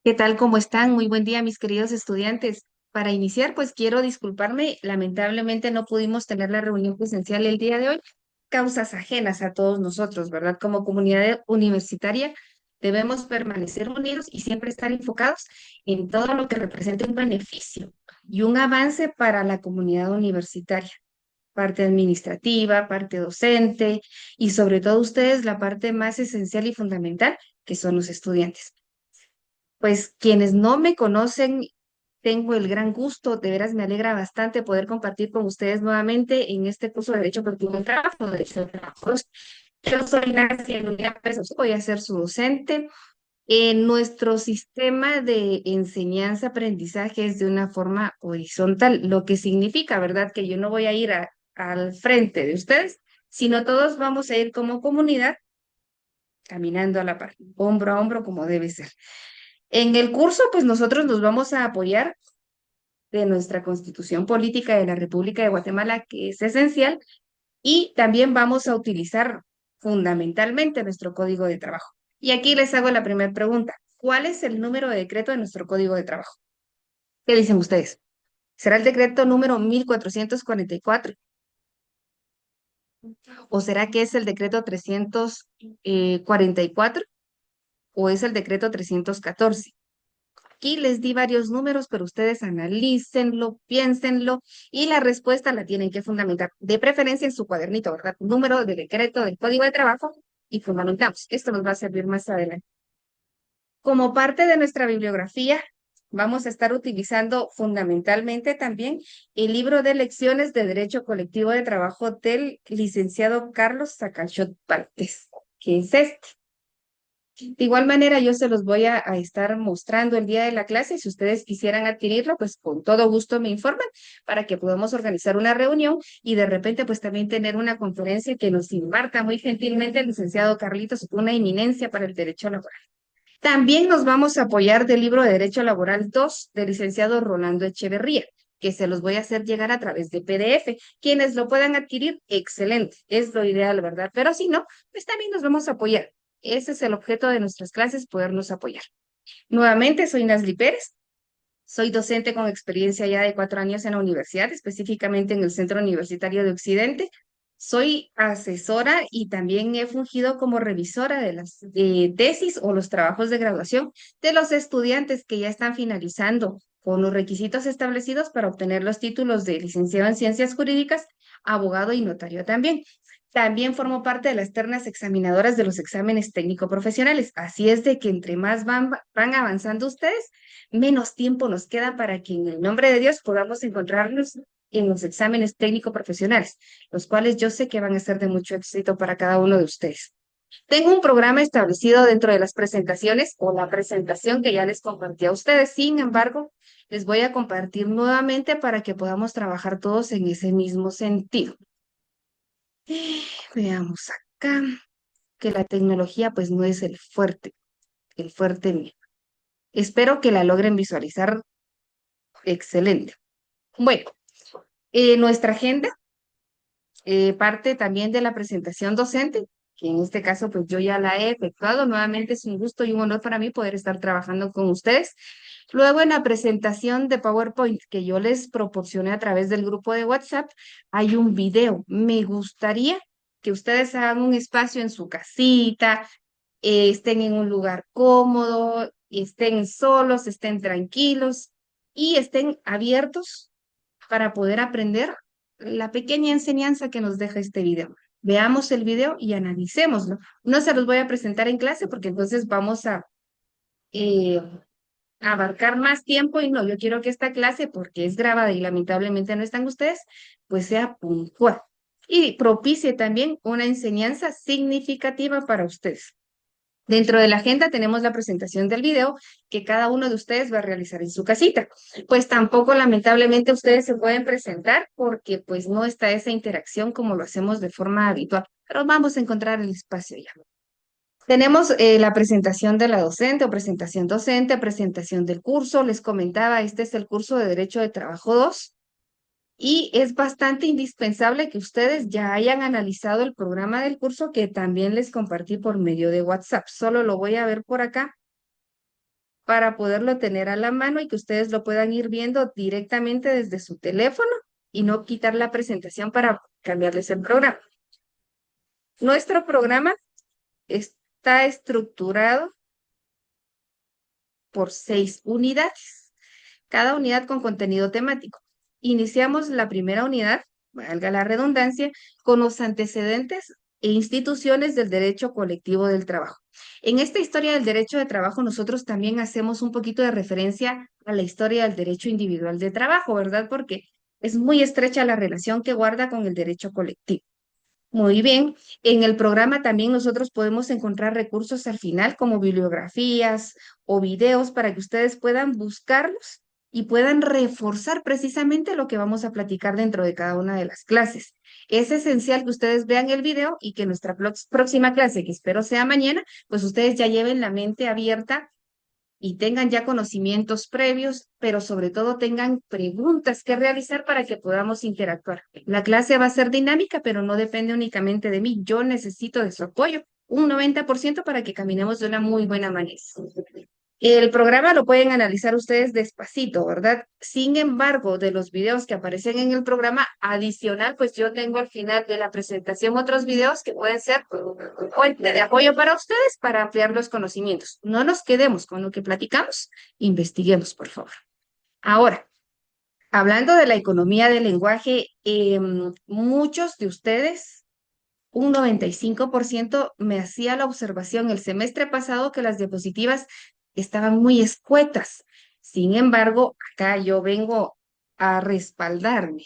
¿Qué tal? ¿Cómo están? Muy buen día, mis queridos estudiantes. Para iniciar, pues quiero disculparme. Lamentablemente no pudimos tener la reunión presencial el día de hoy. Causas ajenas a todos nosotros, ¿verdad? Como comunidad universitaria debemos permanecer unidos y siempre estar enfocados en todo lo que represente un beneficio y un avance para la comunidad universitaria. Parte administrativa, parte docente y sobre todo ustedes la parte más esencial y fundamental, que son los estudiantes. Pues quienes no me conocen, tengo el gran gusto, de veras me alegra bastante poder compartir con ustedes nuevamente en este curso de Derecho Colectivo del Trabajo, Derecho de Trabajos. Yo soy Nancy Lulia Pérez, voy a ser su docente. En nuestro sistema de enseñanza-aprendizaje es de una forma horizontal, lo que significa, ¿verdad? Que yo no voy a ir al frente de ustedes, sino todos vamos a ir como comunidad caminando a la par, hombro a hombro, como debe ser. En el curso, pues nosotros nos vamos a apoyar de nuestra Constitución Política de la República de Guatemala, que es esencial, y también vamos a utilizar fundamentalmente nuestro Código de Trabajo. Y aquí les hago la primera pregunta. ¿Cuál es el número de decreto de nuestro Código de Trabajo? ¿Qué dicen ustedes? ¿Será el decreto número 1444? ¿O será que es el decreto 344? ¿O es el decreto 314? Aquí les di varios números, pero ustedes analícenlo, piénsenlo y la respuesta la tienen que fundamentar, de preferencia en su cuadernito, ¿verdad? Número de decreto del Código de Trabajo y fundamentamos. Esto nos va a servir más adelante. Como parte de nuestra bibliografía, vamos a estar utilizando fundamentalmente también el libro de lecciones de Derecho Colectivo de Trabajo del licenciado Carlos Sacachot Partes, que es este. De igual manera, yo se los voy a estar mostrando el día de la clase. Si ustedes quisieran adquirirlo, pues con todo gusto me informan para que podamos organizar una reunión y de repente pues también tener una conferencia que nos imparta muy gentilmente el licenciado Carlitos, una eminencia para el derecho laboral. También nos vamos a apoyar del libro de Derecho Laboral 2 del licenciado Rolando Echeverría, que se los voy a hacer llegar a través de PDF. Quienes lo puedan adquirir, excelente, es lo ideal, ¿verdad? Pero si no, pues también nos vamos a apoyar. Ese es el objeto de nuestras clases, podernos apoyar. Nuevamente, soy Nasli Pérez. Soy docente con experiencia ya de 4 años en la universidad, específicamente en el Centro Universitario de Occidente. Soy asesora y también he fungido como revisora de las tesis o los trabajos de graduación de los estudiantes que ya están finalizando con los requisitos establecidos para obtener los títulos de licenciado en ciencias jurídicas, abogado y notario también. También formo parte de las ternas examinadoras de los exámenes técnico-profesionales. Así es de que entre más van avanzando ustedes, menos tiempo nos queda para que en el nombre de Dios podamos encontrarnos en los exámenes técnico-profesionales, los cuales yo sé que van a ser de mucho éxito para cada uno de ustedes. Tengo un programa establecido dentro de las presentaciones o la presentación que ya les compartí a ustedes. Sin embargo, les voy a compartir nuevamente para que podamos trabajar todos en ese mismo sentido. Veamos acá que la tecnología pues no es el fuerte mío. Espero que la logren visualizar excelente. Bueno, nuestra agenda parte también de la presentación docente, que en este caso pues yo ya la he efectuado. Nuevamente es un gusto y un honor para mí poder estar trabajando con ustedes. Luego en la presentación de PowerPoint que yo les proporcioné a través del grupo de WhatsApp, hay un video. Me gustaría que ustedes hagan un espacio en su casita, estén en un lugar cómodo, estén solos, estén tranquilos y estén abiertos para poder aprender la pequeña enseñanza que nos deja este video. Veamos el video y analicémoslo. No se los voy a presentar en clase porque entonces vamos a eh, abarcar más tiempo y no, yo quiero que esta clase, porque es grabada y lamentablemente no están ustedes, pues sea puntual y propicie también una enseñanza significativa para ustedes. Dentro de la agenda tenemos la presentación del video que cada uno de ustedes va a realizar en su casita. Pues tampoco lamentablemente ustedes se pueden presentar porque pues no está esa interacción como lo hacemos de forma habitual, pero vamos a encontrar el espacio ya. Tenemos la presentación de la docente o presentación docente, presentación del curso. Les comentaba, este es el curso de Derecho de Trabajo 2. Y es bastante indispensable que ustedes ya hayan analizado el programa del curso que también les compartí por medio de WhatsApp. Solo lo voy a ver por acá para poderlo tener a la mano y que ustedes lo puedan ir viendo directamente desde su teléfono y no quitar la presentación para cambiarles el programa. Nuestro programa está estructurado por 6 unidades, cada unidad con contenido temático. Iniciamos la primera unidad, valga la redundancia, con los antecedentes e instituciones del derecho colectivo del trabajo. En esta historia del derecho de trabajo, nosotros también hacemos un poquito de referencia a la historia del derecho individual de trabajo, ¿verdad? Porque es muy estrecha la relación que guarda con el derecho colectivo. Muy bien, en el programa también nosotros podemos encontrar recursos al final como bibliografías o videos para que ustedes puedan buscarlos y puedan reforzar precisamente lo que vamos a platicar dentro de cada una de las clases. Es esencial que ustedes vean el video y que nuestra próxima clase, que espero sea mañana, pues ustedes ya lleven la mente abierta y tengan ya conocimientos previos, pero sobre todo tengan preguntas que realizar para que podamos interactuar. La clase va a ser dinámica, pero no depende únicamente de mí. Yo necesito de su apoyo, un 90% para que caminemos de una muy buena manera. El programa lo pueden analizar ustedes despacito, ¿verdad? Sin embargo, de los videos que aparecen en el programa, adicional, pues yo tengo al final de la presentación otros videos que pueden ser fuente de apoyo para ustedes para ampliar los conocimientos. No nos quedemos con lo que platicamos, investiguemos, por favor. Ahora, hablando de la economía del lenguaje, muchos de ustedes, un 95% me hacía la observación el semestre pasado que las diapositivas estaban muy escuetas. Sin embargo, acá yo vengo a respaldarme.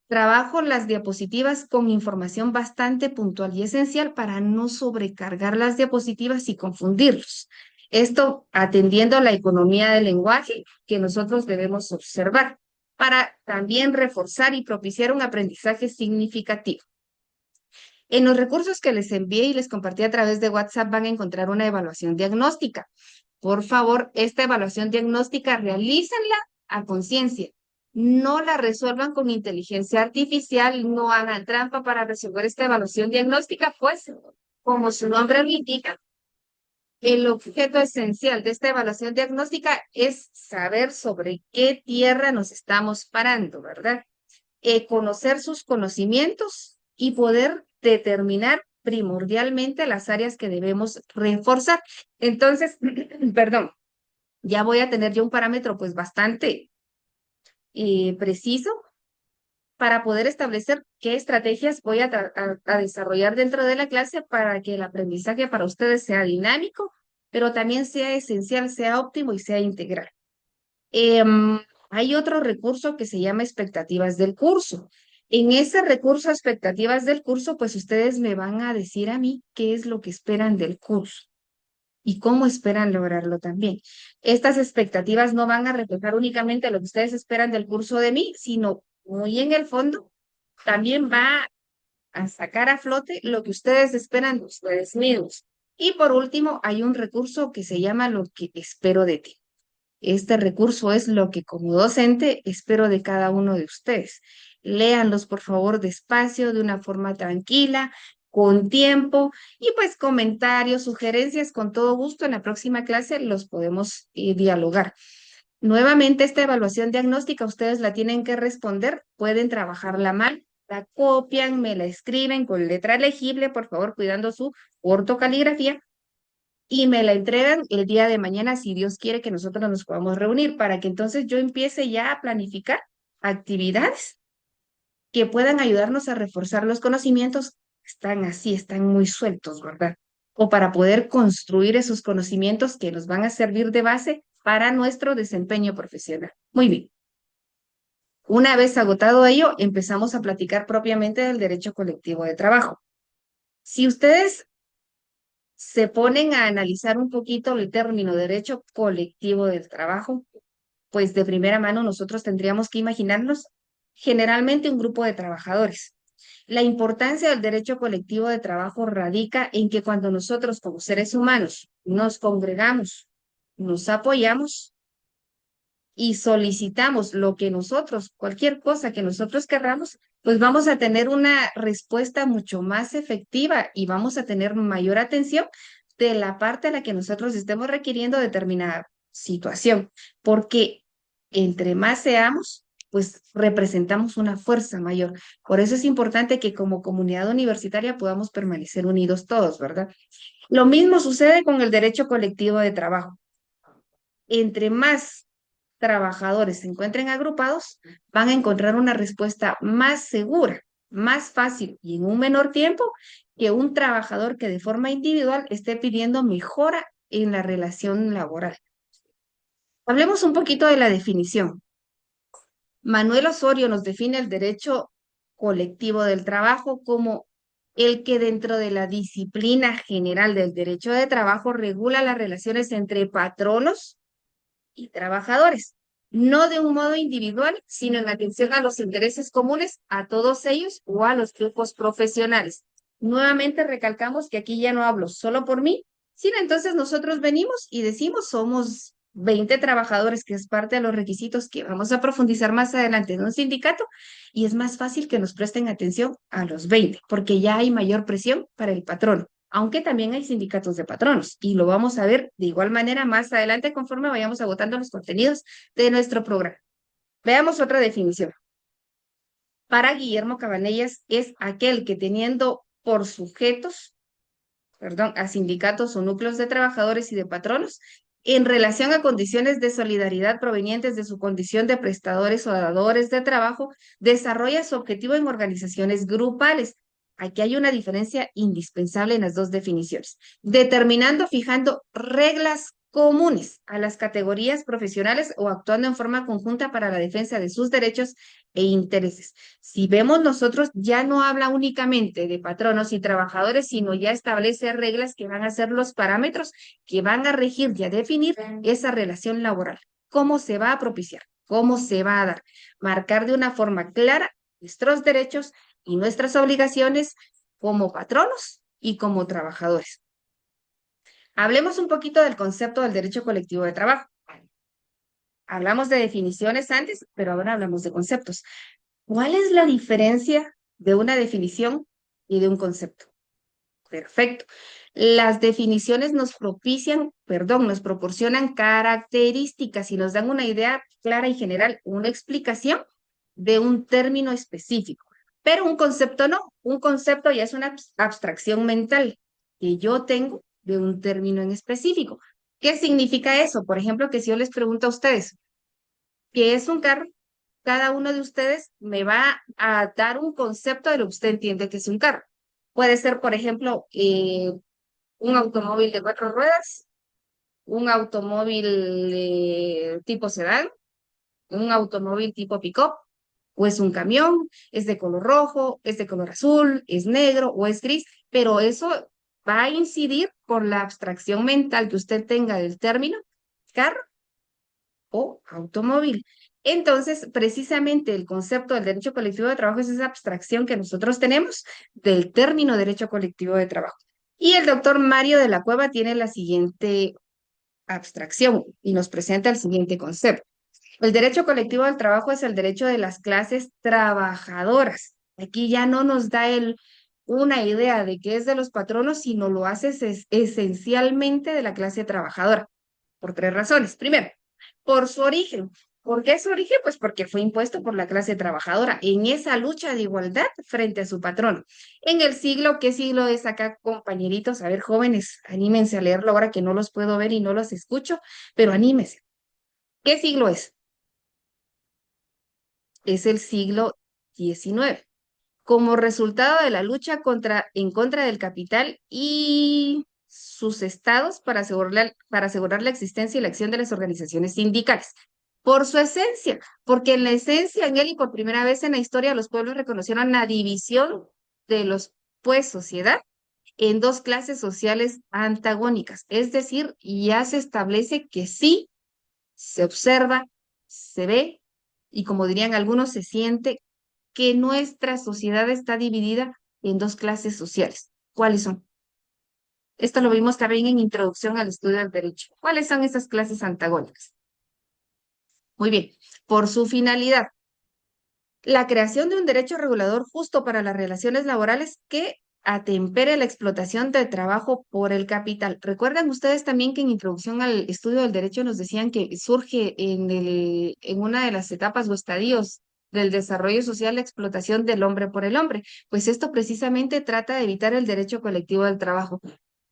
Trabajo las diapositivas con información bastante puntual y esencial para no sobrecargar las diapositivas y confundirlos. Esto atendiendo a la economía del lenguaje que nosotros debemos observar para también reforzar y propiciar un aprendizaje significativo. En los recursos que les envié y les compartí a través de WhatsApp van a encontrar una evaluación diagnóstica. Por favor, esta evaluación diagnóstica realícenla a conciencia. No la resuelvan con inteligencia artificial, no hagan trampa para resolver esta evaluación diagnóstica, pues, como su nombre lo indica, el objeto esencial de esta evaluación diagnóstica es saber sobre qué tierra nos estamos parando, ¿verdad? Conocer sus conocimientos y poder determinar primordialmente las áreas que debemos reforzar. Entonces, perdón, ya voy a tener yo un parámetro pues bastante preciso para poder establecer qué estrategias voy a desarrollar dentro de la clase para que el aprendizaje para ustedes sea dinámico, pero también sea esencial, sea óptimo y sea integral. Hay otro recurso que se llama expectativas del curso. En ese recurso, expectativas del curso, pues ustedes me van a decir a mí qué es lo que esperan del curso y cómo esperan lograrlo también. Estas expectativas no van a reflejar únicamente lo que ustedes esperan del curso de mí, sino muy en el fondo también va a sacar a flote lo que ustedes esperan de ustedes mismos. Y por último, hay un recurso que se llama lo que espero de ti. Este recurso es lo que como docente espero de cada uno de ustedes. Léanlos, por favor, despacio, de una forma tranquila, con tiempo y pues comentarios, sugerencias, con todo gusto. En la próxima clase los podemos dialogar. Nuevamente, esta evaluación diagnóstica ustedes la tienen que responder. Pueden trabajarla mal, la copian, me la escriben con letra legible, por favor, cuidando su ortocaligrafía y me la entregan el día de mañana, si Dios quiere que nosotros nos podamos reunir, para que entonces yo empiece ya a planificar actividades que puedan ayudarnos a reforzar los conocimientos. Están así, están muy sueltos, ¿verdad? O para poder construir esos conocimientos que nos van a servir de base para nuestro desempeño profesional. Muy bien. Una vez agotado ello, empezamos a platicar propiamente del derecho colectivo de trabajo. Si ustedes se ponen a analizar un poquito el término derecho colectivo del trabajo, pues de primera mano nosotros tendríamos que imaginarnos generalmente un grupo de trabajadores. La importancia del derecho colectivo de trabajo radica en que cuando nosotros como seres humanos nos congregamos, nos apoyamos y solicitamos lo que nosotros, cualquier cosa que nosotros querramos, pues vamos a tener una respuesta mucho más efectiva y vamos a tener mayor atención de la parte a la que nosotros estemos requiriendo determinada situación, porque entre más seamos, pues representamos una fuerza mayor. Por eso es importante que como comunidad universitaria podamos permanecer unidos todos, ¿verdad? Lo mismo sucede con el derecho colectivo de trabajo. Entre más trabajadores se encuentren agrupados, van a encontrar una respuesta más segura, más fácil y en un menor tiempo que un trabajador que de forma individual esté pidiendo mejora en la relación laboral. Hablemos un poquito de la definición. Manuel Osorio nos define el derecho colectivo del trabajo como el que dentro de la disciplina general del derecho de trabajo regula las relaciones entre patronos y trabajadores, no de un modo individual, sino en atención a los intereses comunes a todos ellos o a los grupos profesionales. Nuevamente recalcamos que aquí ya no hablo solo por mí, sino entonces nosotros venimos y decimos somos 20 trabajadores, que es parte de los requisitos que vamos a profundizar más adelante en un sindicato, y es más fácil que nos presten atención a los 20, porque ya hay mayor presión para el patrón, aunque también hay sindicatos de patronos y lo vamos a ver de igual manera más adelante conforme vayamos agotando los contenidos de nuestro programa. Veamos otra definición. Para Guillermo Cabanellas es aquel que teniendo por sujetos, perdón, a sindicatos o núcleos de trabajadores y de patronos, en relación a condiciones de solidaridad provenientes de su condición de prestadores o dadores de trabajo, desarrolla su objetivo en organizaciones grupales. Aquí hay una diferencia indispensable en las dos definiciones, determinando, fijando reglas comunes a las categorías profesionales o actuando en forma conjunta para la defensa de sus derechos e intereses. Si vemos nosotros, ya no habla únicamente de patronos y trabajadores, sino ya establece reglas que van a ser los parámetros que van a regir y a definir esa relación laboral. ¿Cómo se va a propiciar? ¿Cómo se va a dar? Marcar de una forma clara nuestros derechos y nuestras obligaciones como patronos y como trabajadores. Hablemos un poquito del concepto del derecho colectivo de trabajo. Hablamos de definiciones antes, pero ahora hablamos de conceptos. ¿Cuál es la diferencia de una definición y de un concepto? Perfecto. Las definiciones nos nos proporcionan características y nos dan una idea clara y general, una explicación de un término específico. Pero un concepto no. Un concepto ya es una abstracción mental que yo tengo de un término en específico. ¿Qué significa eso? Por ejemplo, que si yo les pregunto a ustedes, ¿qué es un carro? Cada uno de ustedes me va a dar un concepto de lo que usted entiende que es un carro. Puede ser, por ejemplo, un automóvil de 4 ruedas, un automóvil tipo sedán, un automóvil tipo pick-up, o es un camión, es de color rojo, es de color azul, es negro o es gris, pero eso va a incidir por la abstracción mental que usted tenga del término carro o automóvil. Entonces, precisamente el concepto del derecho colectivo de trabajo es esa abstracción que nosotros tenemos del término derecho colectivo de trabajo. Y el doctor Mario de la Cueva tiene la siguiente abstracción y nos presenta el siguiente concepto. El derecho colectivo del trabajo es el derecho de las clases trabajadoras. Aquí ya no nos da una idea de qué es de los patronos, sino lo hace esencialmente de la clase trabajadora, por 3 razones. Primero, por su origen. ¿Por qué su origen? Pues porque fue impuesto por la clase trabajadora en esa lucha de igualdad frente a su patrono. En el siglo, ¿qué siglo es acá, compañeritos? A ver, jóvenes, anímense a leerlo ahora que no los puedo ver y no los escucho, pero anímense. ¿Qué siglo es? Es el siglo XIX. Como resultado de la lucha en contra del capital y sus estados para asegurar la existencia y la acción de las organizaciones sindicales. Por su esencia, porque en la esencia, en él y por primera vez en la historia, los pueblos reconocieron la división de los, pues, sociedad en dos clases sociales antagónicas. Es decir, ya se establece que sí se observa, se ve y como dirían algunos, se siente que nuestra sociedad está dividida en dos clases sociales. ¿Cuáles son? Esto lo vimos también en Introducción al Estudio del Derecho. ¿Cuáles son esas clases antagónicas? Muy bien, por su finalidad, la creación de un derecho regulador justo para las relaciones laborales que atempere la explotación del trabajo por el capital. ¿Recuerdan ustedes también que en introducción al estudio del derecho nos decían que surge en una de las etapas o estadios del desarrollo social la explotación del hombre por el hombre? Pues esto precisamente trata de evitar el derecho colectivo del trabajo,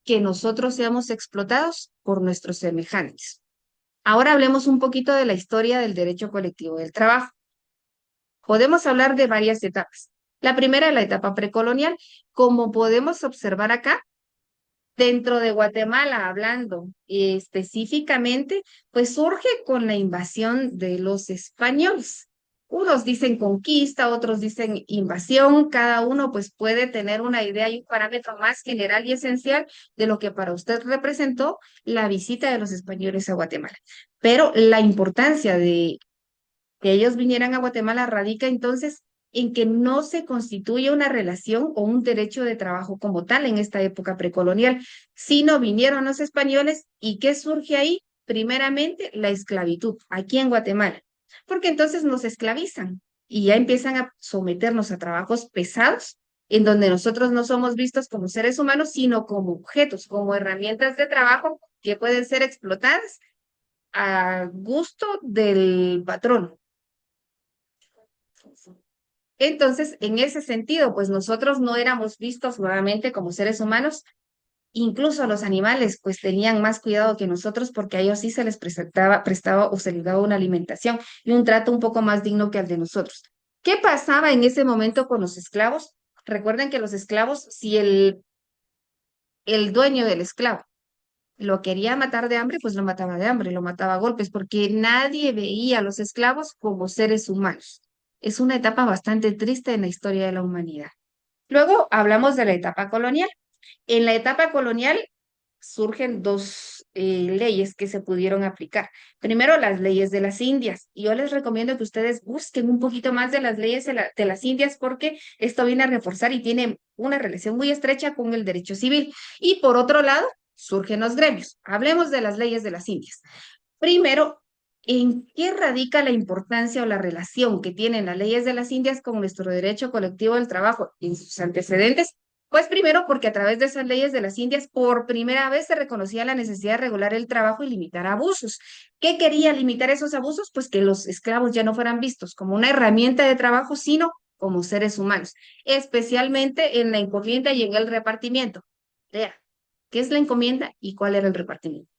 que nosotros seamos explotados por nuestros semejantes. Ahora hablemos un poquito de la historia del derecho colectivo del trabajo. Podemos hablar de varias etapas. La primera, la etapa precolonial. Como podemos observar acá, dentro de Guatemala, hablando específicamente, pues surge con la invasión de los españoles. Unos dicen conquista, otros dicen invasión, cada uno pues puede tener una idea y un parámetro más general y esencial de lo que para usted representó la visita de los españoles a Guatemala. Pero la importancia de que ellos vinieran a Guatemala radica entonces en que no se constituye una relación o un derecho de trabajo como tal en esta época precolonial, sino vinieron los españoles y ¿qué surge ahí? Primeramente, la esclavitud aquí en Guatemala, porque entonces nos esclavizan y ya empiezan a someternos a trabajos pesados en donde nosotros no somos vistos como seres humanos, sino como objetos, como herramientas de trabajo que pueden ser explotadas a gusto del patrón. Entonces, en ese sentido, pues nosotros no éramos vistos nuevamente como seres humanos, incluso los animales pues tenían más cuidado que nosotros porque a ellos sí se les prestaba o se les daba una alimentación y un trato un poco más digno que al de nosotros. ¿Qué pasaba en ese momento con los esclavos? Recuerden que los esclavos, si el dueño del esclavo lo quería matar de hambre, pues lo mataba de hambre, lo mataba a golpes, porque nadie veía a los esclavos como seres humanos. Es una etapa bastante triste en la historia de la humanidad. Luego hablamos de la etapa colonial. En la etapa colonial surgen dos leyes que se pudieron aplicar. Primero, las leyes de las Indias. Y yo les recomiendo que ustedes busquen un poquito más de las leyes de las Indias porque esto viene a reforzar y tiene una relación muy estrecha con el derecho civil. Y por otro lado, surgen los gremios. Hablemos de las leyes de las Indias. Primero, ¿en qué radica la importancia o la relación que tienen las leyes de las Indias con nuestro derecho colectivo del trabajo en sus antecedentes? Pues primero porque a través de esas leyes de las Indias por primera vez se reconocía la necesidad de regular el trabajo y limitar abusos. ¿Qué quería limitar esos abusos? Pues que los esclavos ya no fueran vistos como una herramienta de trabajo, sino como seres humanos, especialmente en la encomienda y en el repartimiento. Vea, ¿qué es la encomienda y cuál era el repartimiento?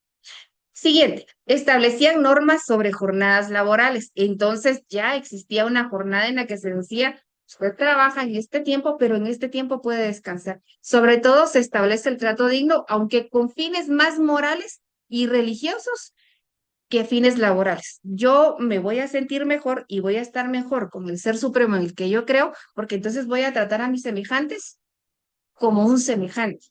Siguiente, establecían normas sobre jornadas laborales. Entonces ya existía una jornada en la que se decía, usted trabaja en este tiempo, pero en este tiempo puede descansar. Sobre todo se establece el trato digno, aunque con fines más morales y religiosos que fines laborales. Yo me voy a sentir mejor y voy a estar mejor con el ser supremo en el que yo creo, porque entonces voy a tratar a mis semejantes como un semejante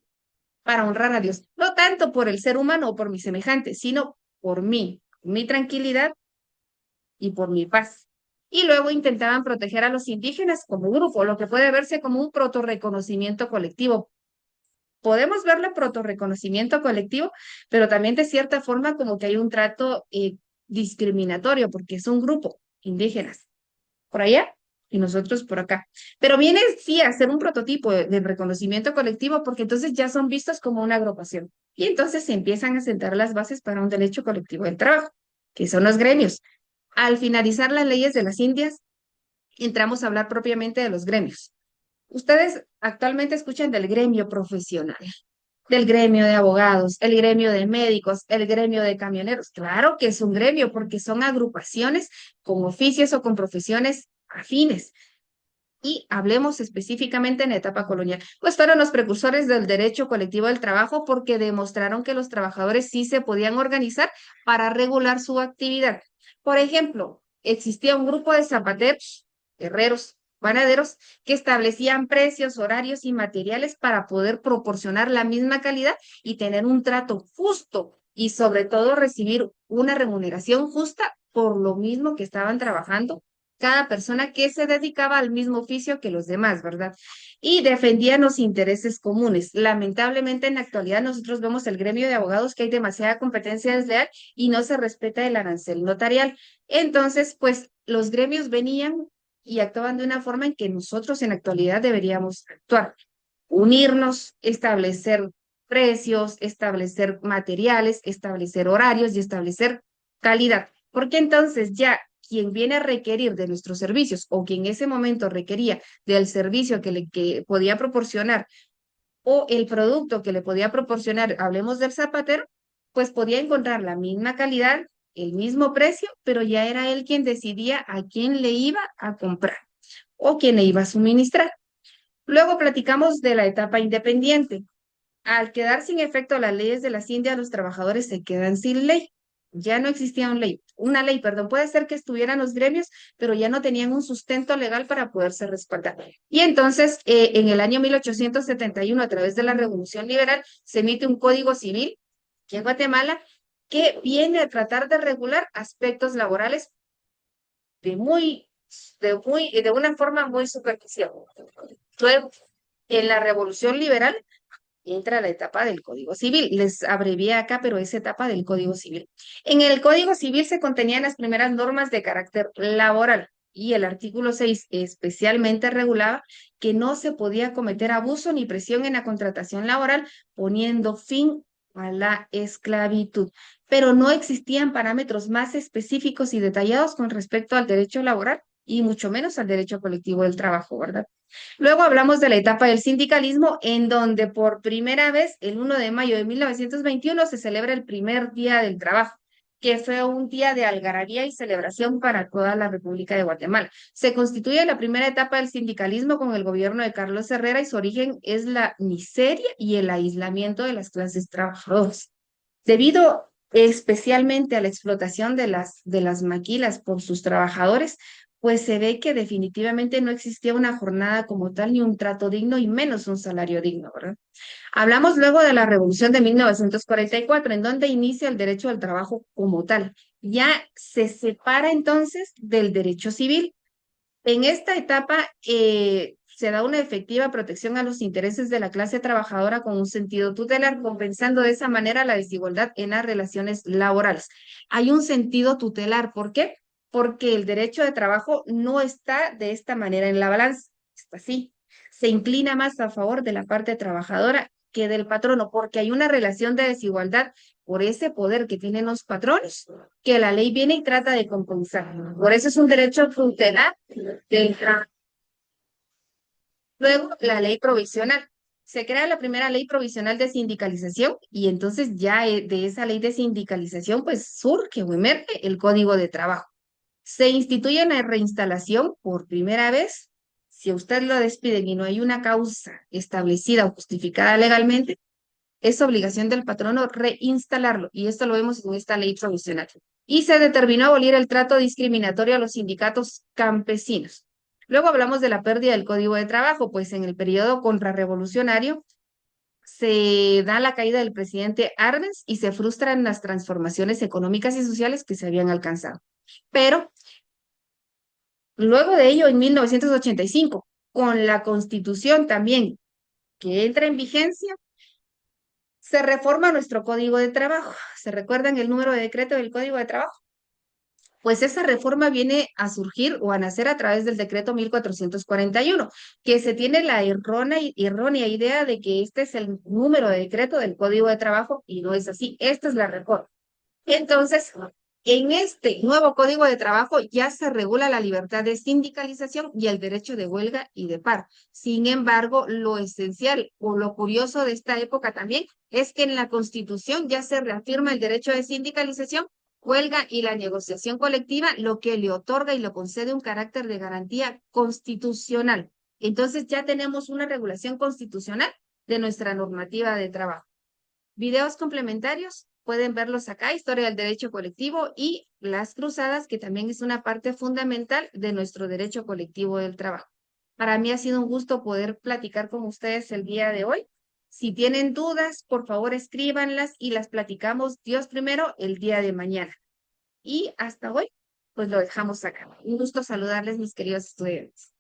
para honrar a Dios, no tanto por el ser humano o por mi semejante, sino por mí, mi tranquilidad y por mi paz. Y luego intentaban proteger a los indígenas como grupo, lo que puede verse como un protorreconocimiento colectivo. Podemos verlo protorreconocimiento colectivo, pero también de cierta forma como que hay un trato discriminatorio, porque es un grupo indígenas por allá y nosotros por acá. Pero viene sí a ser un prototipo de reconocimiento colectivo porque entonces ya son vistos como una agrupación y entonces se empiezan a sentar las bases para un derecho colectivo del trabajo, que son los gremios. Al finalizar las leyes de las Indias, entramos a hablar propiamente de los gremios. Ustedes actualmente escuchan del gremio profesional, del gremio de abogados, el gremio de médicos, el gremio de camioneros. Claro que es un gremio porque son agrupaciones con oficios o con profesiones afines. Y hablemos específicamente en la etapa colonial, pues fueron los precursores del derecho colectivo del trabajo porque demostraron que los trabajadores sí se podían organizar para regular su actividad. Por ejemplo, existía un grupo de zapateros, herreros, panaderos que establecían precios, horarios y materiales para poder proporcionar la misma calidad y tener un trato justo y sobre todo recibir una remuneración justa por lo mismo que estaban trabajando cada persona que se dedicaba al mismo oficio que los demás, ¿verdad? Y defendían los intereses comunes. Lamentablemente, en la actualidad nosotros vemos el gremio de abogados que hay demasiada competencia desleal y no se respeta el arancel notarial. Entonces, pues los gremios venían y actuaban de una forma en que nosotros en la actualidad deberíamos actuar. unirnos, establecer precios, establecer materiales, establecer horarios y establecer calidad. Porque entonces ya quien viene a requerir de nuestros servicios o quien en ese momento requería del servicio que podía proporcionar o el producto que le podía proporcionar, hablemos del zapatero, pues podía encontrar la misma calidad, el mismo precio, pero ya era él quien decidía a quién le iba a comprar o quién le iba a suministrar. Luego platicamos de la etapa independiente. Al quedar sin efecto las leyes de la India, los trabajadores se quedan sin ley. Ya no existía una ley, perdón, puede ser que estuvieran los gremios, pero ya no tenían un sustento legal para poderse respaldar. Y entonces, en el año 1871, a través de la Revolución Liberal, se emite un Código Civil aquí en Guatemala que viene a tratar de regular aspectos laborales de de una forma muy superficial. Luego, en la Revolución Liberal, entra la etapa del Código Civil. Les abrevié acá, pero es etapa del Código Civil. En el Código Civil se contenían las primeras normas de carácter laboral y el artículo 6 especialmente regulaba que no se podía cometer abuso ni presión en la contratación laboral, poniendo fin a la esclavitud. Pero no existían parámetros más específicos y detallados con respecto al derecho laboral y mucho menos al derecho colectivo del trabajo, ¿verdad? Luego hablamos de la etapa del sindicalismo, en donde por primera vez, el 1 de mayo de 1921, se celebra el primer Día del Trabajo, que fue un día de algarabía y celebración para toda la República de Guatemala. Se constituye la primera etapa del sindicalismo con el gobierno de Carlos Herrera y su origen es la miseria y el aislamiento de las clases trabajadoras. Debido especialmente a la explotación de las maquilas por sus trabajadores, pues se ve que definitivamente no existía una jornada como tal, ni un trato digno, y menos un salario digno, ¿verdad? Hablamos luego de la Revolución de 1944, en donde inicia el derecho al trabajo como tal. Ya se separa entonces del derecho civil. En esta etapa se da una efectiva protección a los intereses de la clase trabajadora con un sentido tutelar, compensando de esa manera la desigualdad en las relaciones laborales. Hay un sentido tutelar, ¿por qué? Porque el derecho de trabajo no está de esta manera en la balanza, está así. Se inclina más a favor de la parte trabajadora que del patrono, porque hay una relación de desigualdad por ese poder que tienen los patrones, que la ley viene y trata de compensar. Por eso es un derecho tutelar del trabajo. Luego, la ley provisional. Se crea la primera ley provisional de sindicalización y entonces ya de esa ley de sindicalización pues surge o emerge el Código de Trabajo. Se instituye una reinstalación por primera vez. Si a usted lo despiden y no hay una causa establecida o justificada legalmente, es obligación del patrono reinstalarlo, y esto lo vemos en esta ley provisional. Y se determinó abolir el trato discriminatorio a los sindicatos campesinos. Luego hablamos de la pérdida del Código de Trabajo, pues en el periodo contrarrevolucionario se da la caída del presidente Arbenz y se frustran las transformaciones económicas y sociales que se habían alcanzado. Pero luego de ello, en 1985, con la Constitución también que entra en vigencia, se reforma nuestro Código de Trabajo. ¿Se recuerdan el número de decreto del Código de Trabajo? Pues esa reforma viene a surgir o a nacer a través del decreto 1441, que se tiene la errónea idea de que este es el número de decreto del Código de Trabajo y no es así. Esta es la reforma. Entonces, en este nuevo Código de Trabajo ya se regula la libertad de sindicalización y el derecho de huelga y de paro. Sin embargo, lo esencial o lo curioso de esta época también es que en la Constitución ya se reafirma el derecho de sindicalización, huelga y la negociación colectiva, lo que le otorga y le concede un carácter de garantía constitucional. Entonces ya tenemos una regulación constitucional de nuestra normativa de trabajo. Videos complementarios, pueden verlos acá, Historia del Derecho Colectivo y Las Cruzadas, que también es una parte fundamental de nuestro derecho colectivo del trabajo. Para mí ha sido un gusto poder platicar con ustedes el día de hoy. Si tienen dudas, por favor escríbanlas y las platicamos Dios primero el día de mañana. Y hasta hoy, pues lo dejamos acá. Un gusto saludarles, mis queridos estudiantes.